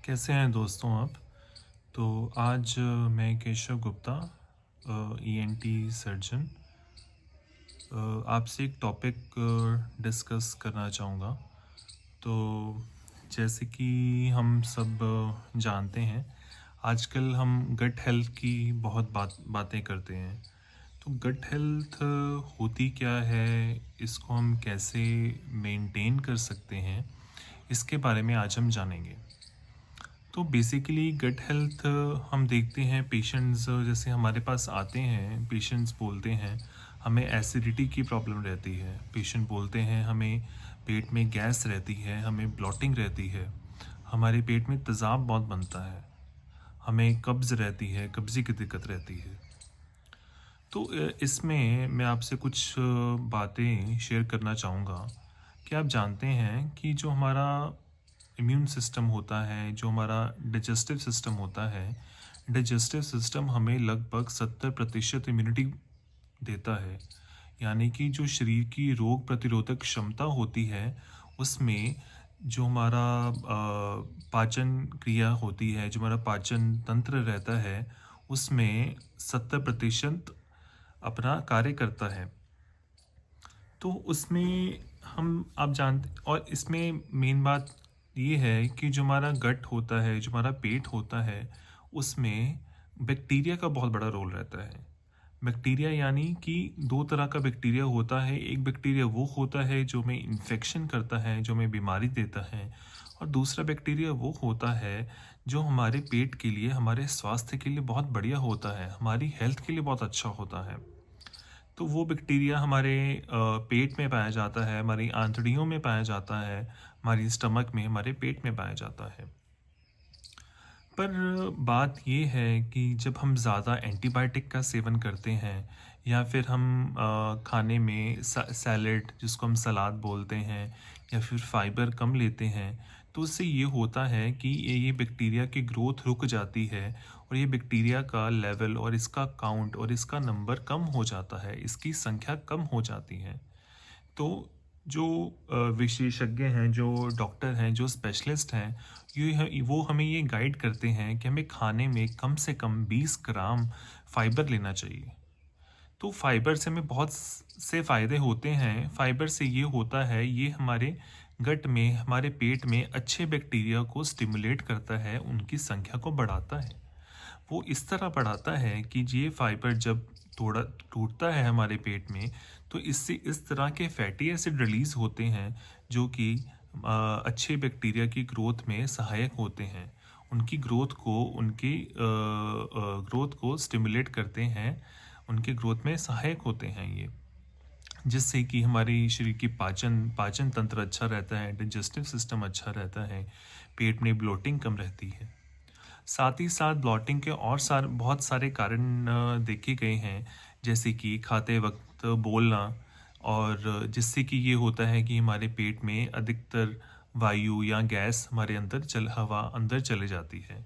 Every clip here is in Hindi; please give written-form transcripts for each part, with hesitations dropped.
कैसे हैं दोस्तों आप। तो आज मैं केशव गुप्ता, ईएनटी सर्जन, आपसे एक टॉपिक डिस्कस करना चाहूँगा। तो जैसे कि हम सब जानते हैं, आजकल हम गट हेल्थ की बहुत बातें करते हैं। तो गट हेल्थ होती क्या है, इसको हम कैसे मेंटेन कर सकते हैं, इसके बारे में आज हम जानेंगे। तो बेसिकली गट हेल्थ हम देखते हैं पेशेंट्स जैसे हमारे पास आते हैं, पेशेंट्स बोलते हैं हमें एसिडिटी की प्रॉब्लम रहती है, पेशेंट बोलते हैं हमें पेट में गैस रहती है, हमें ब्लॉटिंग रहती है, हमारे पेट में तेज़ाब बहुत बनता है, हमें कब्ज़ रहती है, कब्ज़ी की दिक्कत रहती है। तो इसमें मैं आपसे कुछ बातें शेयर करना चाहूँगा कि आप जानते हैं कि जो हमारा इम्यून सिस्टम होता है, जो हमारा डाइजेस्टिव सिस्टम होता है, डाइजेस्टिव सिस्टम हमें लगभग 70% इम्यूनिटी देता है। यानी कि जो शरीर की रोग प्रतिरोधक क्षमता होती है, उसमें जो हमारा पाचन क्रिया होती है, जो हमारा पाचन तंत्र रहता है, उसमें 70% अपना कार्य करता है। तो उसमें आप जानते, और इसमें मेन बात ये है कि जो हमारा गट होता है, जो हमारा पेट होता है, उसमें बैक्टीरिया का बहुत बड़ा रोल रहता है। बैक्टीरिया यानी कि दो तरह का बैक्टीरिया होता है। एक बैक्टीरिया वो होता है जो हमें इन्फेक्शन करता है, जो हमें बीमारी देता है, और दूसरा बैक्टीरिया वो होता है जो हमारे पेट के लिए, हमारे स्वास्थ्य के लिए बहुत बढ़िया होता है, हमारी हेल्थ के लिए बहुत अच्छा होता है। तो वो बैक्टीरिया हमारे पेट में पाया जाता है, हमारी आंतड़ियों में पाया जाता है, हमारी स्टमक में, हमारे पेट में पाया जाता है। पर बात ये है कि जब हम ज़्यादा एंटीबायोटिक का सेवन करते हैं, या फिर हम खाने में सैलेड, जिसको हम सलाद बोलते हैं, या फिर फाइबर कम लेते हैं, तो उससे ये होता है कि ये बैक्टीरिया की ग्रोथ रुक जाती है, और ये बैक्टीरिया का लेवल और इसका काउंट और इसका नंबर कम हो जाता है, इसकी संख्या कम हो जाती है। तो जो विशेषज्ञ हैं, जो डॉक्टर हैं, जो स्पेशलिस्ट हैं, वो हमें ये गाइड करते हैं कि हमें खाने में कम से कम 20 ग्राम फाइबर लेना चाहिए। तो फाइबर से हमें बहुत से फ़ायदे होते हैं। फाइबर से ये होता है, ये हमारे गट में, हमारे पेट में अच्छे बैक्टीरिया को स्टिमुलेट करता है, उनकी संख्या को बढ़ाता है। वो इस तरह बढ़ाता है कि ये फाइबर जब थोड़ा टूटता है हमारे पेट में, तो इससे इस तरह के फैटी एसिड रिलीज़ होते हैं जो कि अच्छे बैक्टीरिया की ग्रोथ में सहायक होते हैं, उनकी ग्रोथ को स्टिमुलेट करते हैं, उनके ग्रोथ में सहायक होते हैं ये, जिससे कि हमारी शरीर की पाचन तंत्र अच्छा रहता है, डाइजेस्टिव सिस्टम अच्छा रहता है, पेट में ब्लोटिंग कम रहती है। साथ ही साथ ब्लॉटिंग के और बहुत सारे कारण देखे गए हैं, जैसे कि खाते वक्त बोलना, और जिससे कि ये होता है कि हमारे पेट में अधिकतर वायु या गैस हमारे हवा अंदर चले जाती है।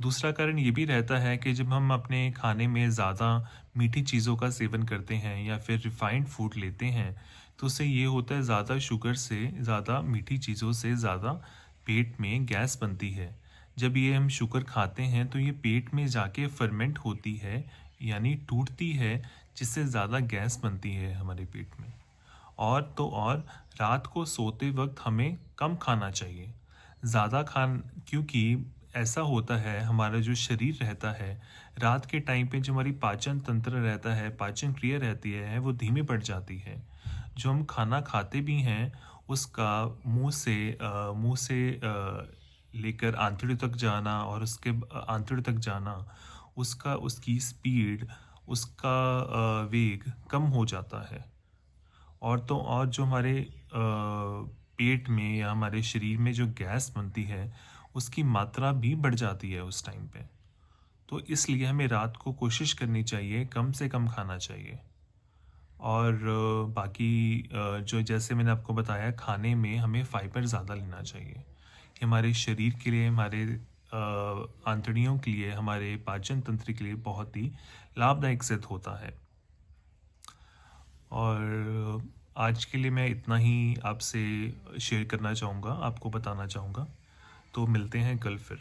दूसरा कारण ये भी रहता है कि जब हम अपने खाने में ज़्यादा मीठी चीज़ों का सेवन करते हैं या फिर रिफाइंड फूड लेते हैं, तो उससे ये होता है, ज़्यादा शुगर से, ज़्यादा मीठी चीज़ों से ज़्यादा पेट में गैस बनती है। जब ये हम शुगर खाते हैं तो ये पेट में जाके फर्मेंट होती है, यानी टूटती है, जिससे ज़्यादा गैस बनती है हमारे पेट में। और तो और, रात को सोते वक्त हमें कम खाना चाहिए। ज़्यादा क्योंकि ऐसा होता है, हमारा जो शरीर रहता है, रात के टाइम पे जो हमारी पाचन तंत्र रहता है, पाचन क्रिया रहती है, वो धीमी पड़ जाती है। जो हम खाना खाते भी हैं, उसका मुंह से लेकर आंतड़ियों तक जाना, और उसके आंतड़ियों तक जाना, उसकी स्पीड, उसका वेग कम हो जाता है। और तो और, जो हमारे पेट में या हमारे शरीर में जो गैस बनती है, उसकी मात्रा भी बढ़ जाती है उस टाइम पे। तो इसलिए हमें रात को कोशिश करनी चाहिए, कम से कम खाना चाहिए। और बाकी जो जैसे मैंने आपको बताया, खाने में हमें फाइबर ज़्यादा लेना चाहिए। ये हमारे शरीर के लिए, हमारे आंतड़ियों के लिए, हमारे पाचन तंत्र के लिए बहुत ही लाभदायक सिद्ध होता है। और आज के लिए मैं इतना ही आपसे शेयर करना चाहूँगा, आपको बताना चाहूँगा। तो मिलते हैं कल फिर।